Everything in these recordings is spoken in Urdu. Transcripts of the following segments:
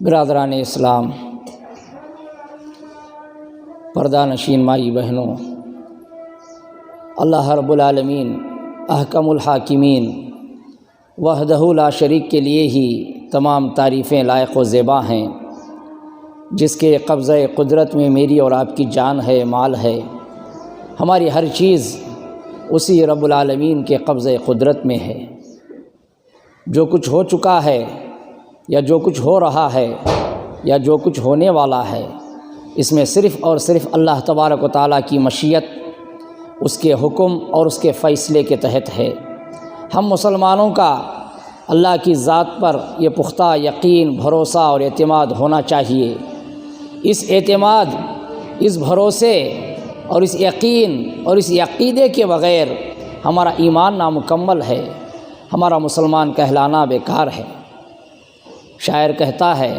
برادران اسلام، پردہ نشین مائی بہنوں، اللہ رب العالمین احکم الحاکمین وحدہ لا شریک کے لیے ہی تمام تعریفیں لائق و زیبا ہیں، جس کے قبضہ قدرت میں میری اور آپ کی جان ہے، مال ہے، ہماری ہر چیز اسی رب العالمین کے قبضہ قدرت میں ہے۔ جو کچھ ہو چکا ہے یا جو کچھ ہو رہا ہے یا جو کچھ ہونے والا ہے، اس میں صرف اور صرف اللہ تبارک و تعالیٰ کی مشیت، اس کے حکم اور اس کے فیصلے کے تحت ہے۔ ہم مسلمانوں کا اللہ کی ذات پر یہ پختہ یقین، بھروسہ اور اعتماد ہونا چاہیے۔ اس اعتماد، اس بھروسے اور اس یقین اور اس عقیدے کے بغیر ہمارا ایمان نامکمل ہے، ہمارا مسلمان کہلانا بیکار ہے۔ شاعر کہتا ہے،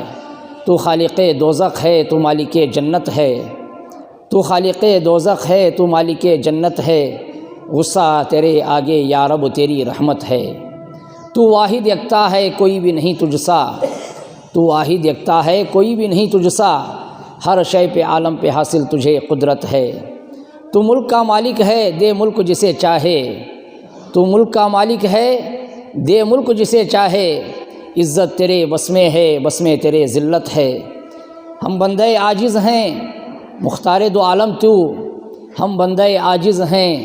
تو خالق دوزخ ہے، تو مالک جنت ہے، تو خالق دوزخ ہے، تو مالک جنت ہے، غصہ تیرے آگے یا رب تیری رحمت ہے۔ تو واحد یکتا ہے، کوئی بھی نہیں تجھ سا، تو واحد یکتا ہے، کوئی بھی نہیں تجھ سا، ہر شے پہ عالم پہ حاصل تجھے قدرت ہے۔ تو ملک کا مالک ہے، دے ملک جسے چاہے، تو ملک کا مالک ہے، دے ملک جسے چاہے، عزت تیرے بس میں ہے، بس میں تیرے ذلت ہے۔ ہم بندے عاجز ہیں، مختار دو عالم تو، ہم بندے عاجز ہیں،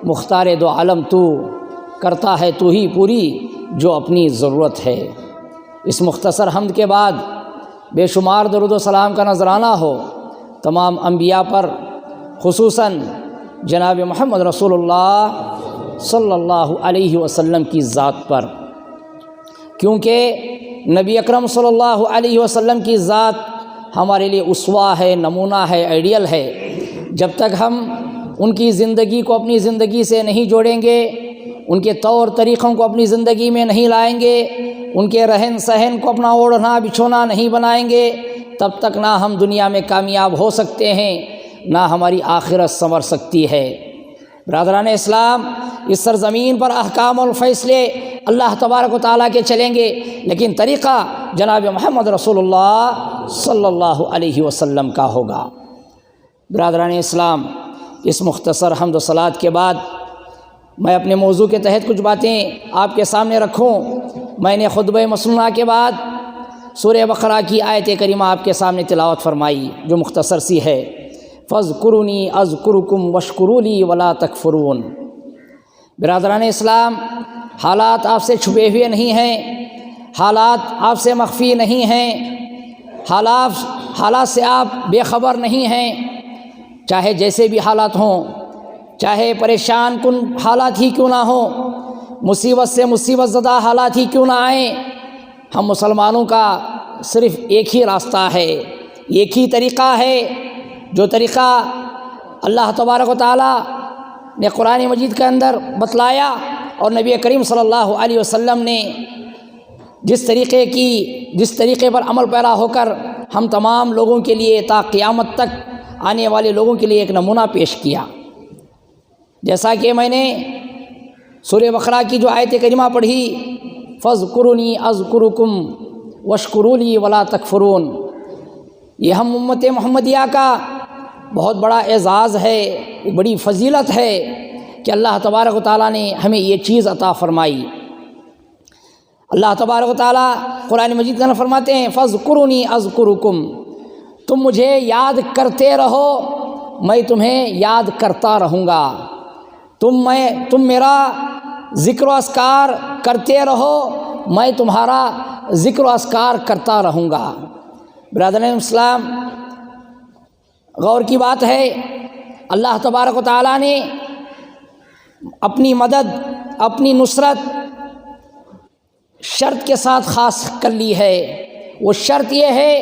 مختار دو عالم تو، کرتا ہے تو ہی پوری جو اپنی ضرورت ہے۔ اس مختصر حمد کے بعد بے شمار درود و سلام کا نذرانہ ہو تمام انبیاء پر، خصوصاً جناب محمد رسول اللہ صلی اللہ علیہ وسلم کی ذات پر، کیونکہ نبی اکرم صلی اللہ علیہ وسلم کی ذات ہمارے لیے اسوہ ہے، نمونہ ہے، آئیڈیل ہے۔ جب تک ہم ان کی زندگی کو اپنی زندگی سے نہیں جوڑیں گے، ان کے طور طریقوں کو اپنی زندگی میں نہیں لائیں گے، ان کے رہن سہن کو اپنا اوڑھنا بچھونا نہیں بنائیں گے، تب تک نہ ہم دنیا میں کامیاب ہو سکتے ہیں، نہ ہماری آخرت سنور سکتی ہے۔ برادران اسلام، اس سرزمین پر احکام اور فیصلے اللہ تبارک و تعالیٰ کے چلیں گے، لیکن طریقہ جناب محمد رسول اللہ صلی اللہ علیہ وسلم کا ہوگا۔ برادران اسلام، اس مختصر حمد و صلوات کے بعد میں اپنے موضوع کے تحت کچھ باتیں آپ کے سامنے رکھوں۔ میں نے خطبہ مسنونہ کے بعد سورہ بقرہ کی آیت کریمہ آپ کے سامنے تلاوت فرمائی، جو مختصر سی ہے، فاذکرونی اذکرکم واشکروا لی ولا تکفرون۔ برادران اسلام، حالات آپ سے چھپے ہوئے نہیں ہیں، حالات آپ سے مخفی نہیں ہیں، حالات سے آپ بے خبر نہیں ہیں، چاہے جیسے بھی حالات ہوں، چاہے پریشان کن حالات ہی کیوں نہ ہوں، مصیبت سے مصیبت زدہ حالات ہی کیوں نہ آئیں، ہم مسلمانوں کا صرف ایک ہی راستہ ہے، ایک ہی طریقہ ہے، جو طریقہ اللہ تبارک و تعالیٰ نے قرآن مجید کے اندر بتلایا اور نبی کریم صلی اللہ علیہ وسلم نے جس طریقے پر عمل پیرا ہو کر ہم تمام لوگوں کے لیے تا قیامت تک آنے والے لوگوں کے لیے ایک نمونہ پیش کیا۔ جیسا کہ میں نے سورہ بقرہ کی جو آیت کریمہ پڑھی، فاذکرونی اذکرکم واشکروا لی ولا تکفرون، یہ ہم امت محمدیہ کا بہت بڑا اعزاز ہے، بڑی فضیلت ہے کہ اللہ تبارک و تعالیٰ نے ہمیں یہ چیز عطا فرمائی۔ اللہ تبارک و تعالیٰ قرآن مجید کے اندر فرماتے ہیں، فاذکرونی اذکرکم، تم مجھے یاد کرتے رہو، میں تمہیں یاد کرتا رہوں گا، تم میرا ذکر و اذکار کرتے رہو، میں تمہارا ذکر و اذکار کرتا رہوں گا۔ برادران اسلام، غور کی بات ہے، اللہ تبارک و تعالیٰ نے اپنی مدد، اپنی نصرت شرط کے ساتھ خاص کر لی ہے۔ وہ شرط یہ ہے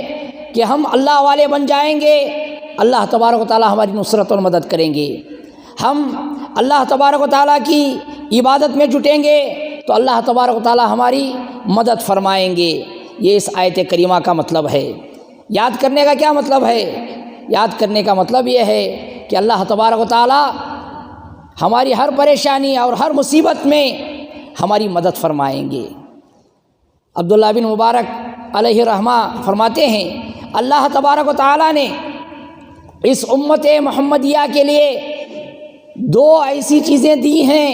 کہ ہم اللہ والے بن جائیں گے، اللہ تبارک و تعالیٰ ہماری نصرت اور مدد کریں گے۔ ہم اللہ تبارک و تعالیٰ کی عبادت میں جٹیں گے تو اللہ تبارک و تعالیٰ ہماری مدد فرمائیں گے۔ یہ اس آیت کریمہ کا مطلب ہے۔ یاد کرنے کا کیا مطلب ہے؟ یاد کرنے کا مطلب یہ ہے کہ اللہ تبارک و تعالیٰ ہماری ہر پریشانی اور ہر مصیبت میں ہماری مدد فرمائیں گے۔ عبداللہ بن مبارک علیہ رحمہ فرماتے ہیں اللہ تبارک و تعالیٰ نے اس امت محمدیہ کے لیے دو ایسی چیزیں دی ہیں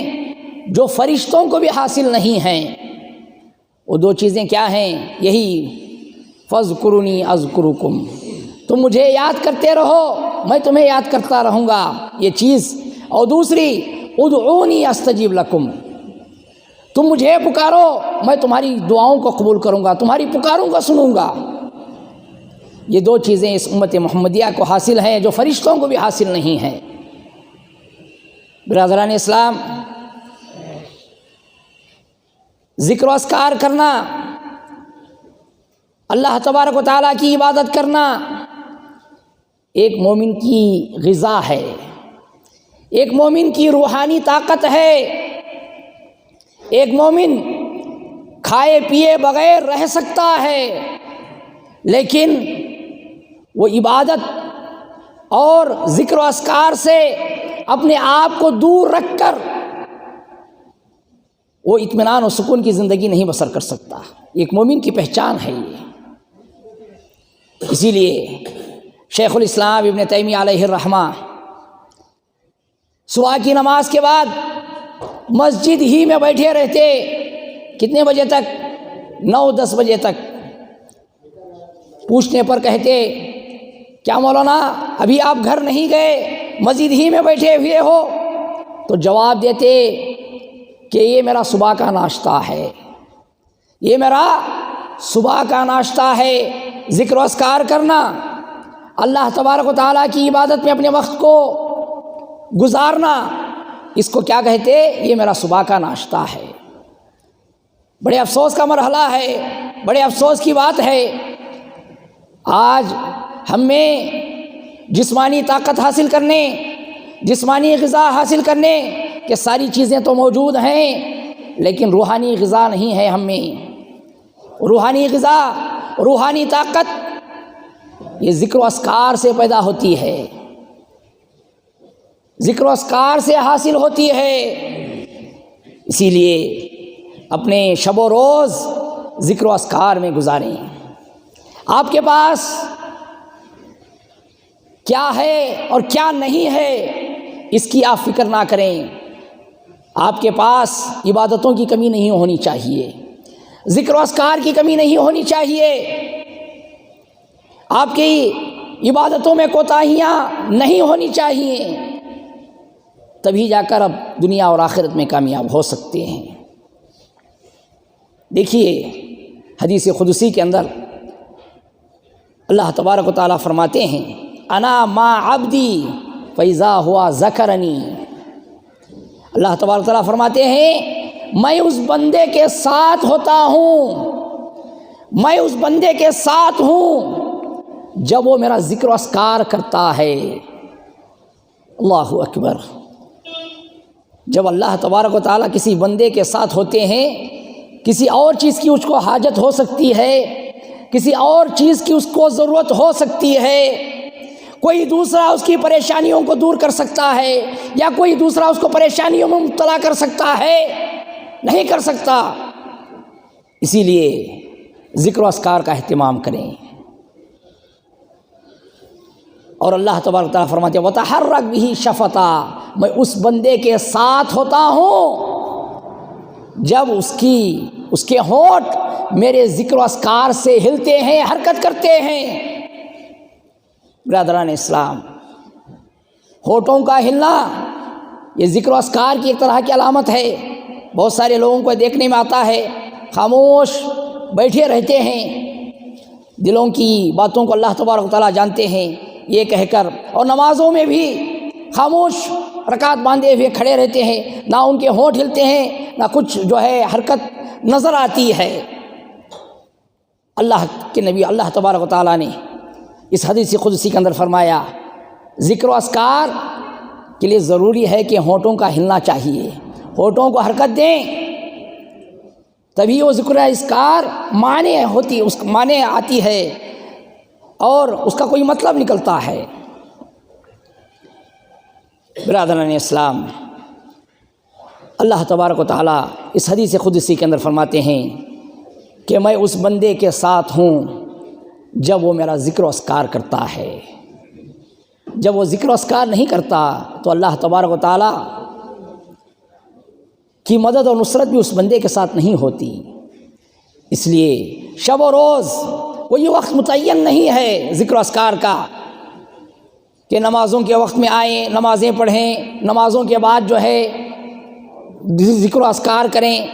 جو فرشتوں کو بھی حاصل نہیں ہیں۔ وہ دو چیزیں کیا ہیں؟ یہی فاذکرونی اذکرکم، تم مجھے یاد کرتے رہو میں تمہیں یاد کرتا رہوں گا، یہ چیز۔ اور دوسری ادعونی استجیب لکم، تم مجھے پکارو میں تمہاری دعاؤں کو قبول کروں گا، تمہاری پکاروں کو سنوں گا۔ یہ دو چیزیں اس امت محمدیہ کو حاصل ہیں جو فرشتوں کو بھی حاصل نہیں ہیں۔ برادران اسلام، ذکر و اذکار کرنا، اللہ تبارک و تعالیٰ کی عبادت کرنا ایک مومن کی غذا ہے، ایک مومن کی روحانی طاقت ہے۔ ایک مومن کھائے پیے بغیر رہ سکتا ہے، لیکن وہ عبادت اور ذکر و اذکار سے اپنے آپ کو دور رکھ کر وہ اطمینان و سکون کی زندگی نہیں بسر کر سکتا۔ ایک مومن کی پہچان ہے یہ۔ اسی لیے شیخ الاسلام ابن تیمیہ علیہ الرحمہ صبح کی نماز کے بعد مسجد ہی میں بیٹھے رہتے، کتنے بجے تک؟ 9-10 بجے تک۔ پوچھنے پر کہتے کیا مولانا ابھی آپ گھر نہیں گئے، مسجد ہی میں بیٹھے ہوئے ہو؟ تو جواب دیتے کہ یہ میرا صبح کا ناشتہ ہے، یہ میرا صبح کا ناشتہ ہے۔ ذکر و اذکار کرنا، اللہ تبارک و تعالیٰ کی عبادت میں اپنے وقت کو گزارنا، اس کو کیا کہتے؟ یہ میرا صبح کا ناشتہ ہے۔ بڑے افسوس کا مرحلہ ہے، بڑے افسوس کی بات ہے، آج ہم میں جسمانی طاقت حاصل کرنے، جسمانی غذا حاصل کرنے کہ ساری چیزیں تو موجود ہیں، لیکن روحانی غذا نہیں ہے ہم میں۔ روحانی غذا، روحانی طاقت یہ ذکر و اذکار سے پیدا ہوتی ہے، ذکر و اذکار سے حاصل ہوتی ہے۔ اسی لیے اپنے شب و روز ذکر و اذکار میں گزاریں۔ آپ کے پاس کیا ہے اور کیا نہیں ہے اس کی آپ فکر نہ کریں۔ آپ کے پاس عبادتوں کی کمی نہیں ہونی چاہیے، ذکر و اذکار کی کمی نہیں ہونی چاہیے، آپ کی عبادتوں میں کوتاہیاں نہیں ہونی چاہیے، تبھی جا کر اب دنیا اور آخرت میں کامیاب ہو سکتے ہیں۔ دیکھیے حدیث قدسی کے اندر اللہ تبارک و تعالیٰ فرماتے ہیں انا ما عبدی فاذا ہوا ذکرنی۔ اللہ تبارک و تعالیٰ فرماتے ہیں میں اس بندے کے ساتھ ہوتا ہوں، میں اس بندے کے ساتھ ہوں جب وہ میرا ذکر و اذکار کرتا ہے۔ اللہ اکبر۔ جب اللہ تبارک و تعالیٰ کسی بندے کے ساتھ ہوتے ہیں، کسی اور چیز کی اس کو حاجت ہو سکتی ہے، کسی اور چیز کی اس کو ضرورت ہو سکتی ہے، کوئی دوسرا اس کی پریشانیوں کو دور کر سکتا ہے یا کوئی دوسرا اس کو پریشانیوں میں مبتلا کر سکتا ہے، نہیں کر سکتا۔ اسی لیے ذکر و اذکار کا اہتمام کریں۔ اور اللہ تبارک تعالیٰ فرماتے ہیں وَتَحَرَّكْ بِهِ شَفَتًا، میں اس بندے کے ساتھ ہوتا ہوں جب اس کے ہونٹ میرے ذکر و اذکار سے ہلتے ہیں، حرکت کرتے ہیں۔ برادران اسلام، ہونٹوں کا ہلنا یہ ذکر و اذکار کی ایک طرح کی علامت ہے۔ بہت سارے لوگوں کو دیکھنے میں آتا ہے خاموش بیٹھے رہتے ہیں، دلوں کی باتوں کو اللہ تبارک و تعالیٰ جانتے ہیں یہ کہہ کر، اور نمازوں میں بھی خاموش رکعت باندھے ہوئے کھڑے رہتے ہیں، نہ ان کے ہونٹ ہلتے ہیں نہ کچھ جو ہے حرکت نظر آتی ہے۔ اللہ کے نبی اللہ تبارک و تعالیٰ نے اس حدیث قدسی کے اندر فرمایا ذکر و اذکار کے لیے ضروری ہے کہ ہونٹوں کا ہلنا چاہیے، ہونٹوں کو حرکت دیں، تبھی وہ ذکر و اذکار معنی ہوتی، اس معنی آتی ہے اور اس کا کوئی مطلب نکلتا ہے۔ برادران اسلام، اللہ تبارک و تعالیٰ اس حدیث قدسی کے اندر فرماتے ہیں کہ میں اس بندے کے ساتھ ہوں جب وہ میرا ذکر و اذکار کرتا ہے۔ جب وہ ذکر و اذکار نہیں کرتا تو اللہ تبارک و تعالیٰ کی مدد اور نصرت بھی اس بندے کے ساتھ نہیں ہوتی۔ اس لیے شب و روز کوئی وقت متعین نہیں ہے ذکر و اذکار کا کہ نمازوں کے وقت میں آئیں، نمازیں پڑھیں، نمازوں کے بعد جو ہے ذکر و اذکار کریں،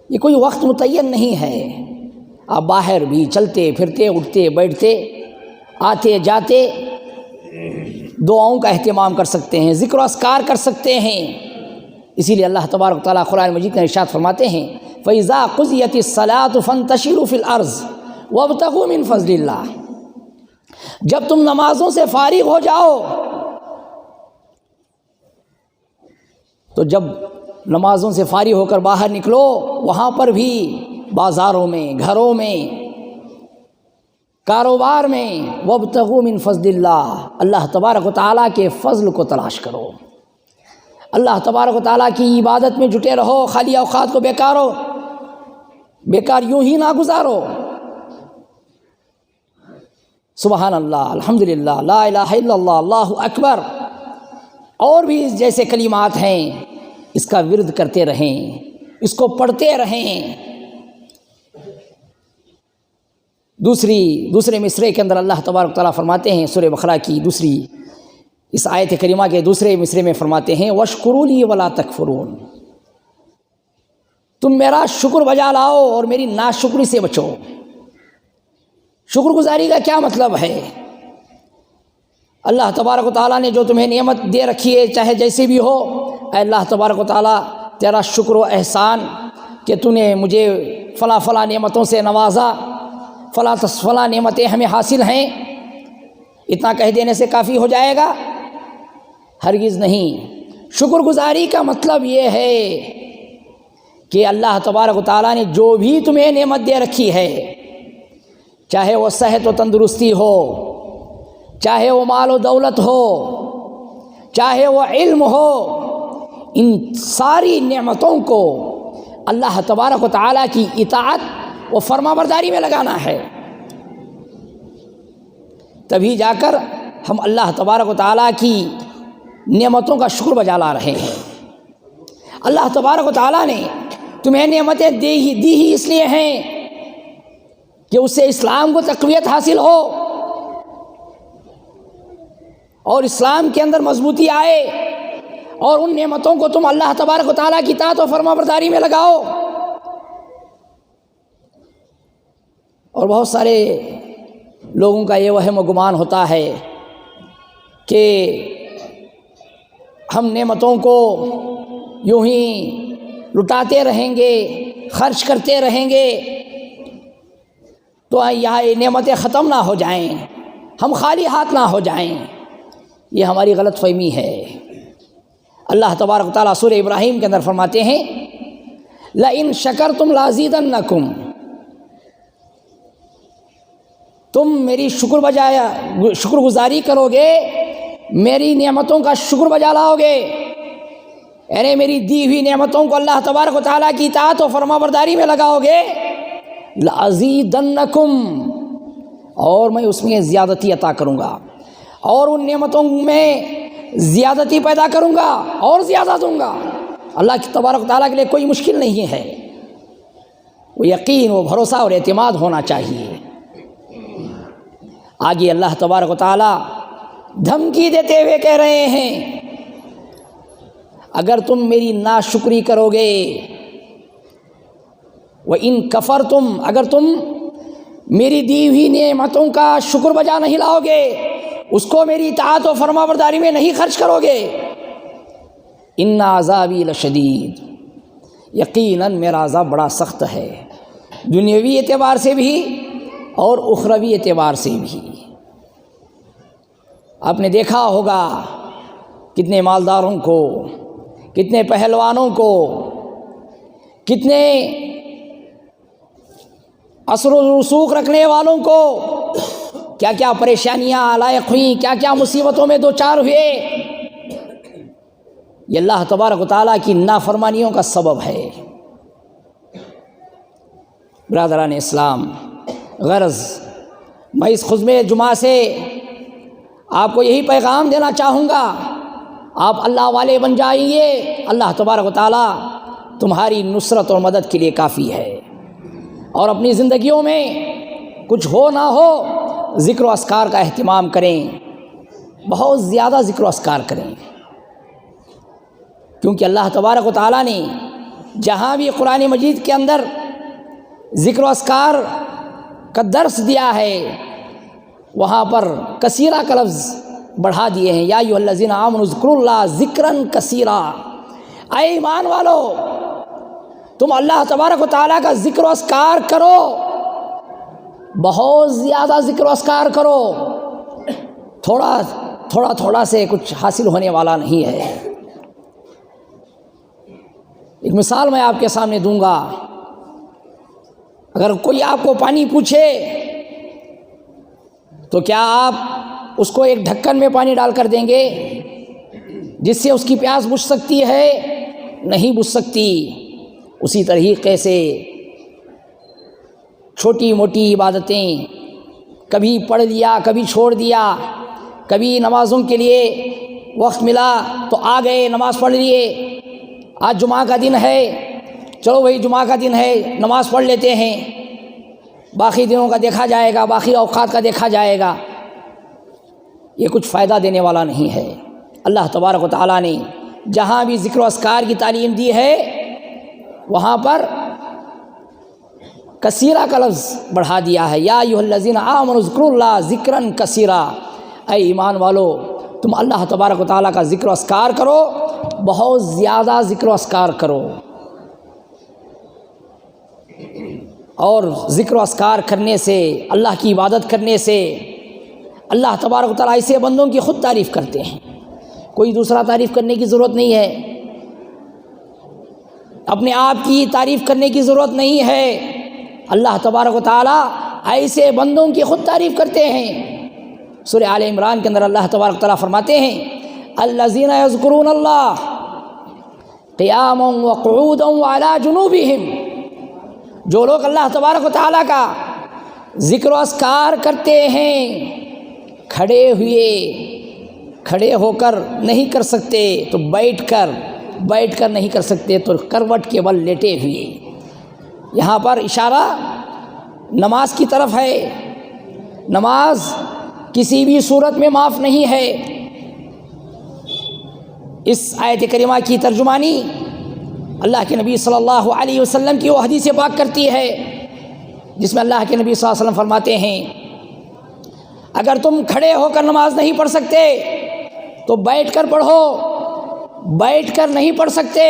یہ کوئی وقت متعین نہیں ہے۔ آپ باہر بھی چلتے پھرتے، اٹھتے بیٹھتے، آتے جاتے دعاؤں کا اہتمام کر سکتے ہیں، ذکر و اذکار کر سکتے ہیں۔ اسی لیے اللہ تبارک و تعالیٰ قرآن مجید میں ارشاد فرماتے ہیں فَإِذَا قُضِيَتِ الصَّلَاةُ فَانتَشِرُوا فِي الْأَرْضِ وَابْتَغُوا مِن فَضْلِ اللَّهِ، جب تم نمازوں سے فارغ ہو جاؤ، تو جب نمازوں سے فارغ ہو کر باہر نکلو، وہاں پر بھی بازاروں میں، گھروں میں، کاروبار میں وَابْتَغُوا مِن فَضْلِ اللَّهِ، اللہ تبارک و تعالیٰ کے فضل کو تلاش کرو، اللہ تبارک و تعالیٰ کی عبادت میں جٹے رہو، خالی اوقات کو بیکار یوں ہی نہ گزارو۔ سبحان اللہ، الحمدللہ، لا الہ الا اللہ، اللہ اکبر، اور بھی جیسے کلمات ہیں، اس کا ورد کرتے رہیں، اس کو پڑھتے رہیں۔ دوسرے مصرعے کے اندر اللہ تبارک تعالیٰ فرماتے ہیں، سورہ بقرہ کی دوسری اس آیت کریمہ کے دوسرے مصرعے میں فرماتے ہیں وَاشْكُرُوا لِي وَلَا تَكْفُرُونَ، تم میرا شکر بجا لاؤ اور میری ناشکری سے بچو۔ شکر گزاری کا کیا مطلب ہے؟ اللہ تبارک و تعالیٰ نے جو تمہیں نعمت دے رکھی ہے، چاہے جیسی بھی ہو، اے اللہ تبارک و تعالیٰ تیرا شکر و احسان کہ تو نے مجھے فلاں فلاں نعمتوں سے نوازا، فلاں نعمتیں ہمیں حاصل ہیں، اتنا کہہ دینے سے کافی ہو جائے گا؟ ہرگز نہیں۔ شکر گزاری کا مطلب یہ ہے کہ اللہ تبارک و تعالیٰ نے جو بھی تمہیں نعمت دے رکھی ہے، چاہے وہ صحت و تندرستی ہو، چاہے وہ مال و دولت ہو، چاہے وہ علم ہو، ان ساری نعمتوں کو اللہ تبارک و تعالیٰ کی اطاعت و فرما برداری میں لگانا ہے، تبھی جا کر ہم اللہ تبارک و تعالیٰ کی نعمتوں کا شکر بجا لا رہے ہیں۔ اللہ تبارک و تعالیٰ نے تمہیں نعمتیں دی ہی اس لیے ہیں کہ اس سے اسلام کو تقویت حاصل ہو اور اسلام کے اندر مضبوطی آئے، اور ان نعمتوں کو تم اللہ تبارک و تعالیٰ کی اطاعت و فرما برداری میں لگاؤ۔ اور بہت سارے لوگوں کا یہ وہم و گمان ہوتا ہے کہ ہم نعمتوں کو یوں ہی لٹاتے رہیں گے، خرچ کرتے رہیں گے تو یہاں یہ نعمتیں ختم نہ ہو جائیں، ہم خالی ہاتھ نہ ہو جائیں۔ یہ ہماری غلط فہمی ہے۔ اللہ تبارک و تعالیٰ سورہ ابراہیم کے اندر فرماتے ہیں لَإِن شَكَرْتُمْ لَأَزِيدَنَّكُمْ، تم میری شکر گزاری کرو گے، میری نعمتوں کا شکر بجا لاؤ گے، یعنی میری دی ہوئی نعمتوں کو اللہ تبارک و تعالیٰ کی اطاعت و فرما برداری میں لگاؤ گے، لَأَزِيدَنَّكُمْ، اور میں اس میں زیادتی عطا کروں گا، اور ان نعمتوں میں زیادتی پیدا کروں گا اور زیادہ دوں گا۔ اللہ کی تبارک و تعالیٰ کے لیے کوئی مشکل نہیں ہے، وہ یقین، وہ بھروسہ اور اعتماد ہونا چاہیے۔ آگے اللہ تبارک و تعالیٰ دھمکی دیتے ہوئے کہہ رہے ہیں اگر تم میری ناشکری کرو گے، وَإِن كَفَرْتُمْ، اگر تم میری دی ہوئی نعمتوں کا شکر بجا نہیں لاؤ گے، اس کو میری اطاعت و فرما برداری میں نہیں خرچ کرو گے، إِنَّ عَذَابِي لَشَدِيدٌ، یقیناً میرا عذاب بڑا سخت ہے، دنیاوی اعتبار سے بھی اور اخروی اعتبار سے بھی۔ آپ نے دیکھا ہوگا کتنے مالداروں کو، کتنے پہلوانوں کو، کتنے اثر و رسوخ رکھنے والوں کو کیا کیا پریشانیاں لائق ہوئیں، کیا کیا مصیبتوں میں دوچار ہوئے، یہ اللہ تبارک و تعالیٰ کی نافرمانیوں کا سبب ہے۔ برادران اسلام، غرض میں اس خطبہ جمعہ سے آپ کو یہی پیغام دینا چاہوں گا، آپ اللہ والے بن جائیے، اللہ تبارک و تعالیٰ تمہاری نصرت اور مدد کے لیے کافی ہے۔ اور اپنی زندگیوں میں کچھ ہو نہ ہو ذکر و اذکار کا اہتمام کریں، بہت زیادہ ذکر و اذکار کریں، کیونکہ اللہ تبارک و تعالیٰ نے جہاں بھی قرآن مجید کے اندر ذکر و اذکار کا درس دیا ہے وہاں پر کثیرہ کا لفظ بڑھا دیے ہیں، یا ایھا الذین آمنوا اذکروا اللہ ذکرا کثیرا، اے ایمان والو تم اللہ تبارک و تعالیٰ کا ذکر و اذکار کرو، بہت زیادہ ذکر و اذکار کرو، تھوڑا سے کچھ حاصل ہونے والا نہیں ہے۔ ایک مثال میں آپ کے سامنے دوں گا، اگر کوئی آپ کو پانی پوچھے تو کیا آپ اس کو ایک ڈھکن میں پانی ڈال کر دیں گے جس سے اس کی پیاس بجھ سکتی ہے؟ نہیں بجھ سکتی۔ اسی طریقے سے چھوٹی موٹی عبادتیں کبھی پڑھ لیا، کبھی چھوڑ دیا، کبھی نمازوں کے لیے وقت ملا تو آ گئے، نماز پڑھ لیے، آج جمعہ کا دن ہے چلو بھائی جمعہ کا دن ہے نماز پڑھ لیتے ہیں، باقی دنوں کا دیکھا جائے گا، باقی اوقات کا دیکھا جائے گا، یہ کچھ فائدہ دینے والا نہیں ہے۔ اللہ تبارک و تعالیٰ نے جہاں بھی ذکر و اذکار کی تعلیم دی ہے وہاں پر کثیرہ کا لفظ بڑھا دیا ہے، یا ایھا الذین آمنوا اذکروا اللہ ذکرا کثیرا، اے ایمان والو تم اللہ تبارک و تعالیٰ کا ذکر و اذکار کرو، بہت زیادہ ذکر و اذکار کرو۔ اور ذکر و اذکار کرنے سے، اللہ کی عبادت کرنے سے اللہ تبارک و تعالیٰ ایسے بندوں کی خود تعریف کرتے ہیں، کوئی دوسرا تعریف کرنے کی ضرورت نہیں ہے، اپنے آپ کی تعریف کرنے کی ضرورت نہیں ہے، اللہ تبارک و تعالیٰ ایسے بندوں کی خود تعریف کرتے ہیں۔ سورہ آل عمران کے اندر اللہ تبارک و تعالیٰ فرماتے ہیں الذین یذکرون اللہ قیاما وقعودا وعلی جنوبہم، جو لوگ اللہ تبارک و تعالیٰ کا ذکر و اذکار کرتے ہیں کھڑے ہوئے، کھڑے ہو کر نہیں کر سکتے تو بیٹھ کر نہیں کر سکتے تو کروٹ کے بل لیٹے ہوئے، یہاں پر اشارہ نماز کی طرف ہے۔ نماز کسی بھی صورت میں معاف نہیں ہے۔ اس آیت کریمہ کی ترجمانی اللہ کے نبی صلی اللہ علیہ وسلم کی وہ حدیث پاک کرتی ہے جس میں اللہ کے نبی صلی اللہ علیہ وسلم فرماتے ہیں اگر تم کھڑے ہو کر نماز نہیں پڑھ سکتے تو بیٹھ کر پڑھو، بیٹھ کر نہیں پڑھ سکتے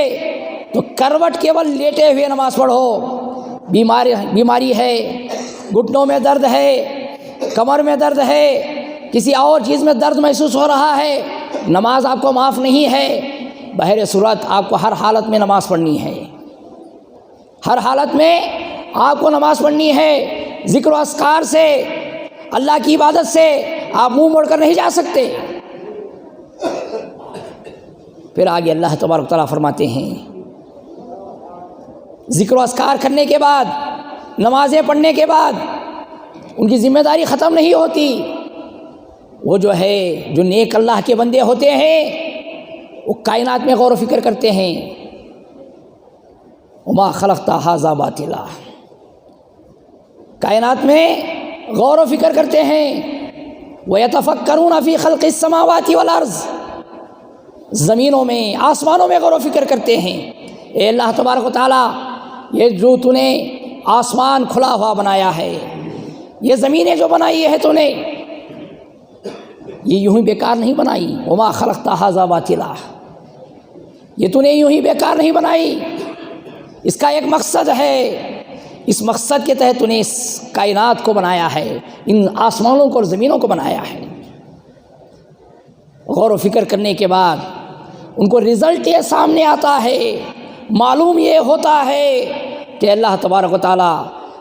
تو کروٹ کے بل لیٹے ہوئے نماز پڑھو۔ بیماری ہے، گھٹنوں میں درد ہے، کمر میں درد ہے، کسی اور چیز میں درد محسوس ہو رہا ہے، نماز آپ کو معاف نہیں ہے۔ بہر صورت آپ کو ہر حالت میں نماز پڑھنی ہے، ہر حالت میں آپ کو نماز پڑھنی ہے۔ ذکر و اذکار سے، اللہ کی عبادت سے آپ منہ موڑ کر نہیں جا سکتے۔ پھر آگے اللہ تبارک تعالیٰ فرماتے ہیں ذکر و اذکار کرنے کے بعد، نمازیں پڑھنے کے بعد ان کی ذمہ داری ختم نہیں ہوتی۔ وہ جو نیک اللہ کے بندے ہوتے ہیں وہ کائنات میں غور و فکر کرتے ہیں، وما خلقت ھذا باطلا، کائنات میں غور و فکر کرتے ہیں۔ وَيَتَفَكَّرُونَ فِي خَلْقِ السَّمَاوَاتِ وَالْأَرْضِ، زمینوں میں آسمانوں میں غور و فکر کرتے ہیں۔ اے اللہ تبارک و تعالیٰ، یہ جو تو نے آسمان کھلا ہوا بنایا ہے، یہ زمینیں جو بنائی ہے تو نے، یہ یوں ہی بیکار نہیں بنائی۔ وما خلقت ھذا باطلا، یہ تو نے یوں ہی بیکار نہیں بنائی، اس کا ایک مقصد ہے، اس مقصد کے تحت تو نے اس کائنات کو بنایا ہے، ان آسمانوں کو اور زمینوں کو بنایا ہے۔ غور و فکر کرنے کے بعد ان کو رزلٹ یہ سامنے آتا ہے، معلوم یہ ہوتا ہے کہ اللہ تبارک و تعالیٰ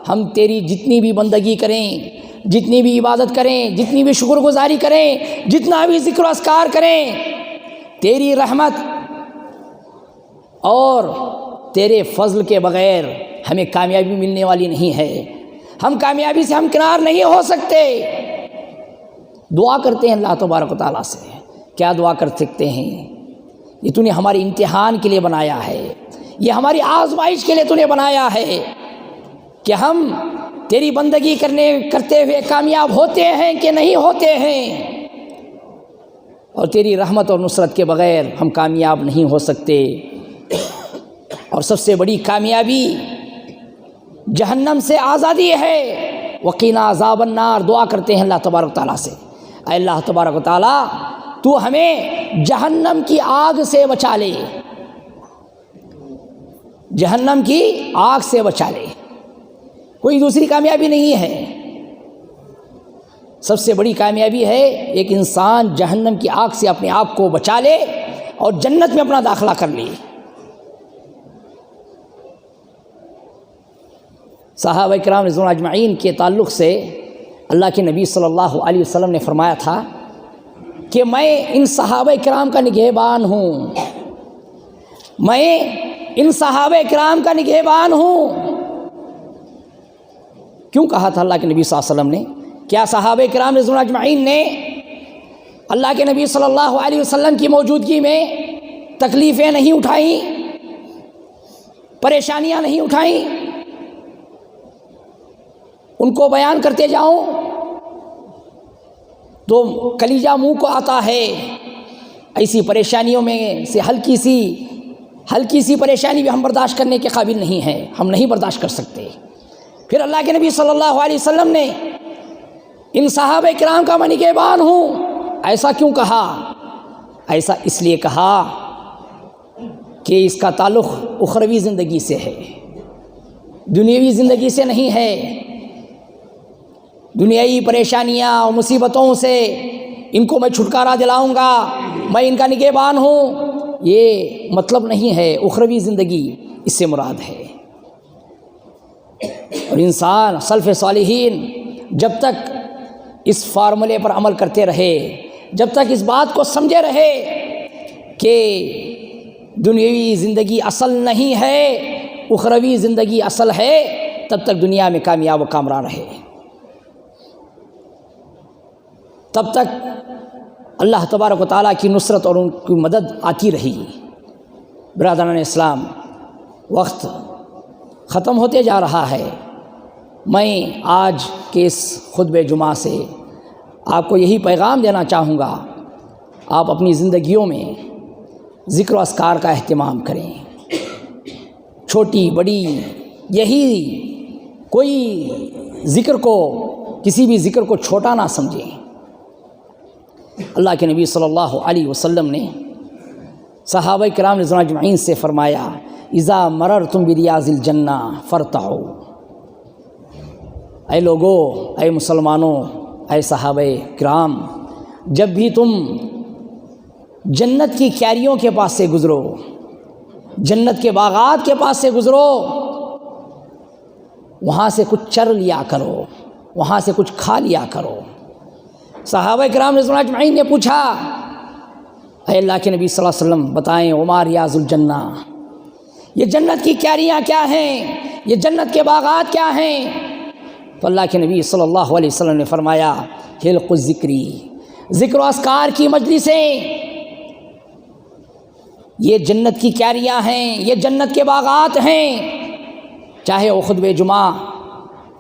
ہم تیری جتنی بھی بندگی کریں، جتنی بھی عبادت کریں، جتنی بھی شکر گزاری کریں، جتنا بھی ذکر و اذکار کریں، تیری رحمت اور تیرے فضل کے بغیر ہمیں کامیابی ملنے والی نہیں ہے، ہم کامیابی سے ہمکنار نہیں ہو سکتے۔ دعا کرتے ہیں اللہ تبارک و تعالیٰ سے، کیا دعا کر سکتے ہیں؟ یہ تو نے ہمارے امتحان کے لیے بنایا ہے، یہ ہماری آزمائش کے لیے تو نے بنایا ہے کہ ہم تیری بندگی کرتے ہوئے کامیاب ہوتے ہیں کہ نہیں ہوتے ہیں، اور تیری رحمت اور نصرت کے بغیر ہم کامیاب نہیں ہو سکتے۔ اور سب سے بڑی کامیابی جہنم سے آزادی ہے۔ وقینا عذاب النار، دعا کرتے ہیں اللہ تبارک و تعالیٰ سے، اے اللہ تبارک و تعالیٰ تو ہمیں جہنم کی آگ سے بچا لے، جہنم کی آگ سے بچا لے، کوئی دوسری کامیابی نہیں ہے۔ سب سے بڑی کامیابی ہے ایک انسان جہنم کی آگ سے اپنے آپ کو بچا لے اور جنت میں اپنا داخلہ کر لے۔ صحابہ کرام رضوان اجمعین کے تعلق سے اللہ کے نبی صلی اللہ علیہ وسلم نے فرمایا تھا کہ میں ان صحابہ کرام کا نگہبان ہوں، میں ان صحابہ کرام کا نگہبان ہوں۔ کیوں کہا تھا اللہ کے نبی صلی اللہ علیہ وسلم نے؟ کیا صحابہ کرام رضوان اجمعین نے اللہ کے نبی صلی اللہ علیہ وسلم کی موجودگی میں تکلیفیں نہیں اٹھائیں، پریشانیاں نہیں اٹھائیں؟ ان کو بیان کرتے جاؤں تو کلیجہ منہ کو آتا ہے۔ ایسی پریشانیوں میں سے ہلکی سی پریشانی بھی ہم برداشت کرنے کے قابل نہیں ہیں، ہم نہیں برداشت کر سکتے۔ پھر اللہ کے نبی صلی اللہ علیہ وسلم نے ان صحابہ کرام کا میں نگہبان ہوں، ایسا کیوں کہا؟ ایسا اس لیے کہا کہ اس کا تعلق اخروی زندگی سے ہے، دنیاوی زندگی سے نہیں ہے۔ دنیائی پریشانیاں اور مصیبتوں سے ان کو میں چھٹکارا دلاؤں گا، میں ان کا نگہبان ہوں، یہ مطلب نہیں ہے۔ اخروی زندگی اس سے مراد ہے۔ اور انسان سلف صالحین جب تک اس فارمولے پر عمل کرتے رہے، جب تک اس بات کو سمجھے رہے کہ دنیاوی زندگی اصل نہیں ہے، اخروی زندگی اصل ہے، تب تک دنیا میں کامیاب و کامران رہے، تب تک اللہ تبارک و تعالیٰ کی نصرت اور ان کی مدد آتی رہی۔ برادران اسلام، وقت ختم ہوتے جا رہا ہے۔ میں آج کے اس خطبہ جمعہ سے آپ کو یہی پیغام دینا چاہوں گا، آپ اپنی زندگیوں میں ذکر و اذکار کا اہتمام کریں، چھوٹی بڑی، یہی کوئی کسی بھی ذکر کو چھوٹا نہ سمجھیں۔ اللہ کے نبی صلی اللہ علیہ وسلم نے صحابہ کرام رضوان اجمعین سے فرمایا، اذا مررتم بریاض الجنہ فارتعوا۔ اے لوگو، اے مسلمانوں، اے صحابہ کرام، جب بھی تم جنت کی کیاریوں کے پاس سے گزرو، جنت کے باغات کے پاس سے گزرو، وہاں سے کچھ چر لیا کرو، وہاں سے کچھ کھا لیا کرو۔ صحابہ کرام رضوان اجمعین نے پوچھا، اے اللہ کے نبی صلی اللہ علیہ وسلم بتائیں، وما ریاض الجنہ، یہ جنت کی کیاریاں کیا ہیں، یہ جنت کے باغات کیا ہیں؟ تو اللہ کے نبی صلی اللہ علیہ وسلم نے فرمایا، حلق الذکری، ذکر و اذکار کی مجلسیں، یہ جنت کی کیاریاں ہیں، یہ جنت کے باغات ہیں۔ چاہے وہ خطبہ جمعہ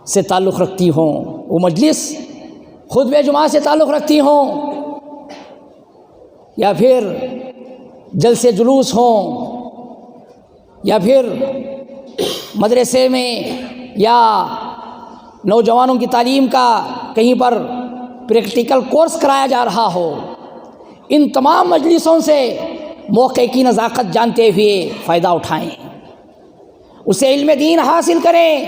سے تعلق رکھتی ہوں، وہ مجلس خطبہ جمعہ سے تعلق رکھتی ہوں، یا پھر جلسے جلوس ہوں، یا پھر مدرسے میں یا نوجوانوں کی تعلیم کا کہیں پر پریکٹیکل کورس کرایا جا رہا ہو، ان تمام مجلسوں سے موقع کی نزاکت جانتے ہوئے فائدہ اٹھائیں، اسے علم دین حاصل کریں،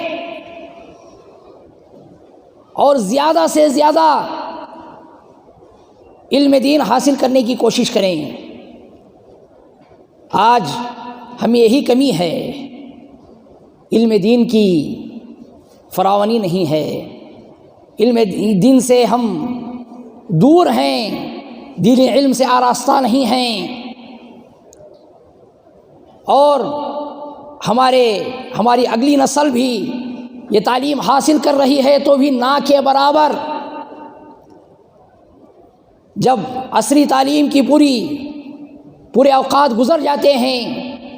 اور زیادہ سے زیادہ علم دین حاصل کرنے کی کوشش کریں۔ آج ہمیں یہی کمی ہے، علم دین کی فراوانی نہیں ہے، علم دین سے ہم دور ہیں، دین علم سے آراستہ نہیں ہیں، اور ہماری اگلی نسل بھی یہ تعلیم حاصل کر رہی ہے تو بھی نہ کے برابر. جب عصری تعلیم کی پورے اوقات گزر جاتے ہیں،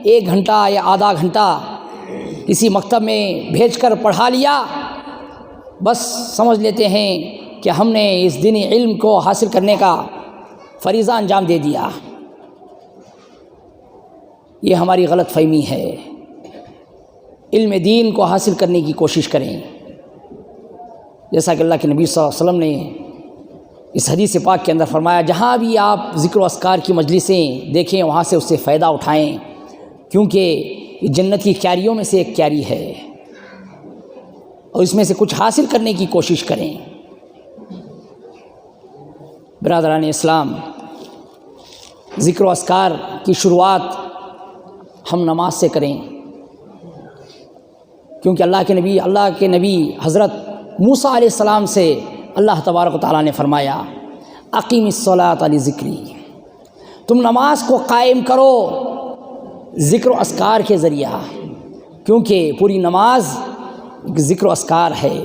1 گھنٹہ یا آدھا گھنٹہ کسی مکتب میں بھیج کر پڑھا لیا، بس سمجھ لیتے ہیں کہ ہم نے اس دینی علم کو حاصل کرنے کا فریضہ انجام دے دیا. یہ ہماری غلط فہمی ہے. علم دین کو حاصل کرنے کی کوشش کریں، جیسا کہ اللہ کے نبی صلی اللہ علیہ وسلم نے اس حدیث پاک کے اندر فرمایا، جہاں بھی آپ ذکر و اذکار کی مجلسیں دیکھیں وہاں سے اس سے فائدہ اٹھائیں، کیونکہ یہ جنت کی کیاریوں میں سے ایک کیاری ہے اور اس میں سے کچھ حاصل کرنے کی کوشش کریں. برادران اسلام، ذکر و اذکار کی شروعات ہم نماز سے کریں، کیونکہ اللہ کے نبی حضرت موسیٰ علیہ السلام سے اللہ تبارک و تعالیٰ نے فرمایا، اقیم الصلاۃ لذکری، تم نماز کو قائم کرو ذکر و اذکار کے ذریعہ، کیونکہ پوری نماز ایک ذکر و اذکار ہے.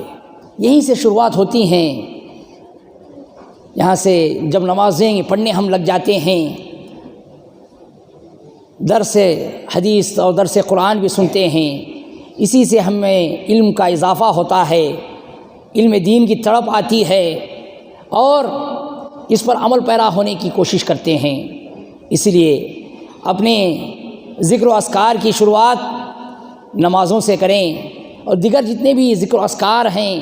یہیں سے شروعات ہوتی ہیں. یہاں سے جب نمازیں پڑھنے ہم لگ جاتے ہیں، درس حدیث اور درس قرآن بھی سنتے ہیں، اسی سے ہمیں علم کا اضافہ ہوتا ہے، علم دین کی تڑپ آتی ہے اور اس پر عمل پیرا ہونے کی کوشش کرتے ہیں. اس لیے اپنے ذکر و اذکار کی شروعات نمازوں سے کریں اور دیگر جتنے بھی ذکر و اذکار ہیں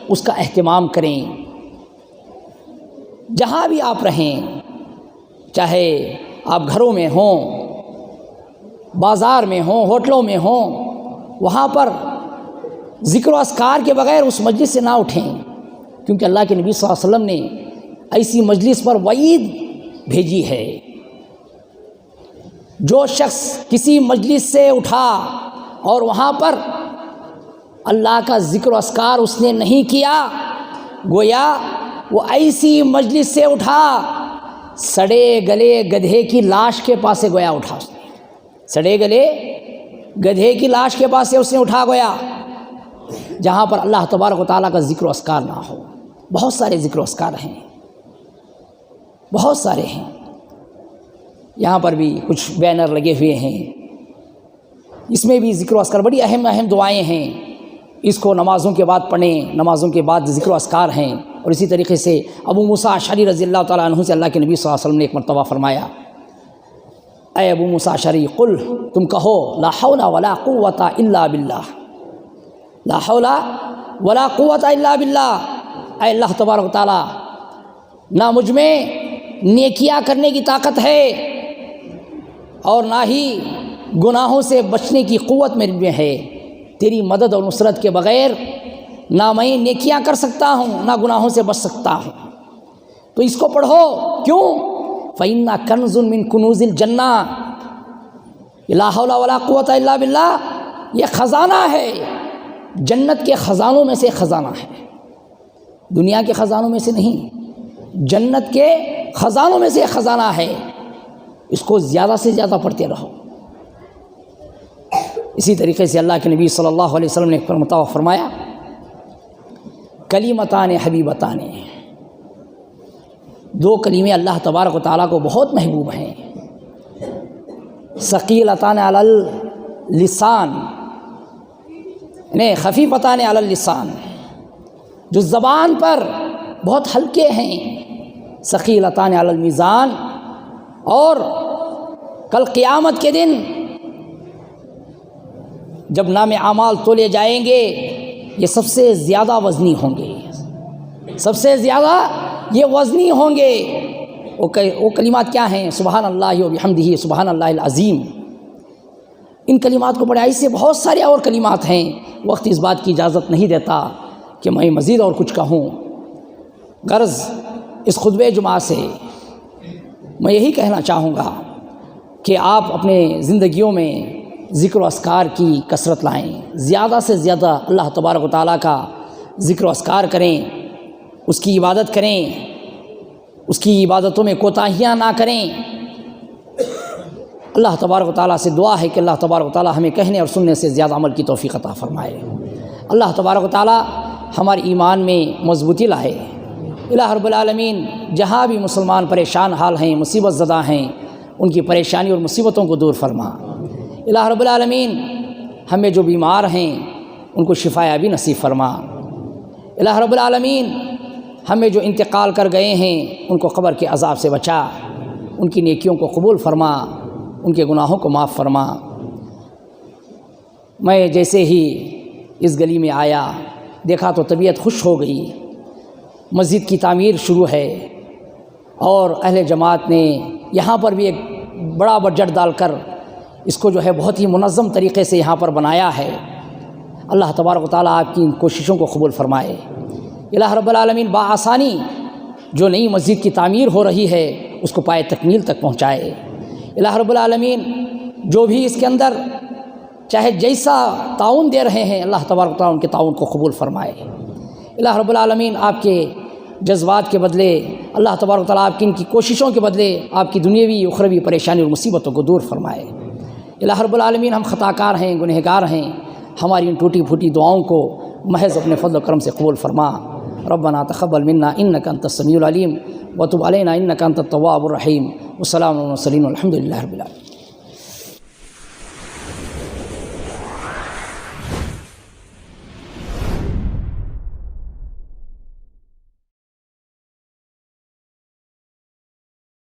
اس کا اہتمام کریں. جہاں بھی آپ رہیں، چاہے آپ گھروں میں ہوں، بازار میں ہوں، ہوٹلوں میں ہوں، وہاں پر ذکر و اذکار کے بغیر اس مجلس سے نہ اٹھیں، کیونکہ اللہ کے نبی صلی اللہ علیہ وسلم نے ایسی مجلس پر وعید بھیجی ہے. جو شخص کسی مجلس سے اٹھا اور وہاں پر اللہ کا ذکر و اذکار اس نے نہیں کیا، گویا وہ ایسی مجلس سے اٹھا سڑے گلے گدھے کی لاش کے پاس سے گویا اٹھا. اس نے سڑے گلے گدھے کی لاش کے پاس سے اس نے اٹھا گویا، جہاں پر اللہ تبارک و تعالیٰ کا ذکر و اذکار نہ ہو. بہت سارے ذکر و اذکار ہیں، بہت سارے ہیں. یہاں پر بھی کچھ بینر لگے ہوئے ہیں، اس میں بھی ذکر و اذکار، بڑی اہم دعائیں ہیں. اس کو نمازوں کے بعد پڑھیں، نمازوں کے بعد ذکر و اذکار ہیں. اور اسی طریقے سے ابو موسیٰ اشعری رضی اللہ تعالیٰ عنہ سے اللہ کے نبی صلی اللہ علیہ وسلم نے ایک مرتبہ فرمایا، اے ابو موسیٰ اشعری، قل، تم کہو، لا حول ولا قوت الا باللہ، لا حول ولا قوت الا باللہ. اے اللہ تبارک و تعالیٰ، نہ مجھ میں نیکیاں کرنے کی طاقت ہے اور نہ ہی گناہوں سے بچنے کی قوت میرے میں ہے. تیری مدد اور نصرت کے بغیر نہ میں نیکیاں کر سکتا ہوں نہ گناہوں سے بچ سکتا ہوں. تو اس کو پڑھو. کیوں؟ فَإِنَّ كَنْزٌ مِّن كُنُوزِ الْجَنَّةِ، لا حول ولا قوت الا باللہ، یہ خزانہ ہے، جنت کے خزانوں میں سے خزانہ ہے، دنیا کے خزانوں میں سے نہیں، جنت کے خزانوں میں سے خزانہ ہے. اس کو زیادہ سے زیادہ پڑھتے رہو. اسی طریقے سے اللہ کے نبی صلی اللہ علیہ وسلم نے فرمایا، کلیمتان حبیبتان، 2 کلمے اللہ تبارک و تعالیٰ کو بہت محبوب ہیں. ثقیلتان علی اللسان، یعنی خفیفتان علی اللسان، جو زبان پر بہت ہلکے ہیں. ثقیلتان علی المیزان، اور کل قیامت کے دن جب نام اعمال تولے جائیں گے یہ سب سے زیادہ وزنی ہوں گے، سب سے زیادہ یہ وزنی ہوں گے. وہ کلمات کیا ہیں؟ سبحان اللہ و بحمدہ، سبحان اللہ العظیم. ان کلمات کو پڑھیں. ایسے بہت سارے اور کلمات ہیں، وقت اس بات کی اجازت نہیں دیتا کہ میں مزید اور کچھ کہوں. غرض اس خطبہ جمعہ سے میں یہی کہنا چاہوں گا کہ آپ اپنے زندگیوں میں ذکر و اذکار کی کثرت لائیں، زیادہ سے زیادہ اللہ تبارک و تعالیٰ کا ذکر و اذکار کریں، اس کی عبادت کریں، اس کی عبادتوں میں کوتاہیاں نہ کریں. اللہ تبارک و تعالیٰ سے دعا ہے کہ اللہ تبارک و تعالیٰ ہمیں کہنے اور سننے سے زیادہ عمل کی توفیق عطا فرمائے۔ اللہ تبارک و تعالیٰ ہمارے ایمان میں مضبوطی لائے۔ الہ رب العالمین جہاں بھی مسلمان پریشان حال ہیں، مصیبت زدہ ہیں، ان کی پریشانی اور مصیبتوں کو دور فرما۔ الہ رب العالمین ہمیں جو بیمار ہیں ان کو شفا یابی نصیب فرما۔ الہ رب العالمین ہمیں جو انتقال کر گئے ہیں ان کو قبر کے عذاب سے بچا، ان کی نیکیوں کو قبول فرما، ان کے گناہوں کو معاف فرما۔ میں جیسے ہی اس گلی میں آیا دیکھا تو طبیعت خوش ہو گئی۔ مسجد کی تعمیر شروع ہے اور اہل جماعت نے یہاں پر بھی ایک بڑا بجٹ ڈال کر اس کو جو ہے بہت ہی منظم طریقے سے یہاں پر بنایا ہے۔ اللہ تبارک و تعالیٰ آپ کی ان کوششوں کو قبول فرمائے۔ الہ رب العالمین بآسانی جو نئی مسجد کی تعمیر ہو رہی ہے اس کو پائے تکمیل تک پہنچائے۔ الہ رب العالمین جو بھی اس کے اندر چاہے جیسا تعاون دے رہے ہیں اللہ تبارک و تعالیٰ ان کے تعاون کو قبول فرمائے۔ الہ رب العالمین آپ کے جذبات کے بدلے، اللہ تبارک و تعالیٰ آپ کی ان کی کوششوں کے بدلے آپ کی دنیاوی اخروی پریشانی اور مصیبتوں کو دور فرمائے۔ الہ رب العالمین ہم خطا کار ہیں، گنہگار ہیں، ہماری ان ٹوٹی پھوٹی دعاؤں کو محض اپنے فضل و کرم سے قبول فرما۔ ربنا تقبل منا انک انت السمیع العلیم وتب علینا انک انت التواب الرحیم۔ والسلام علی المرسلین والحمد للہ رب العالمین۔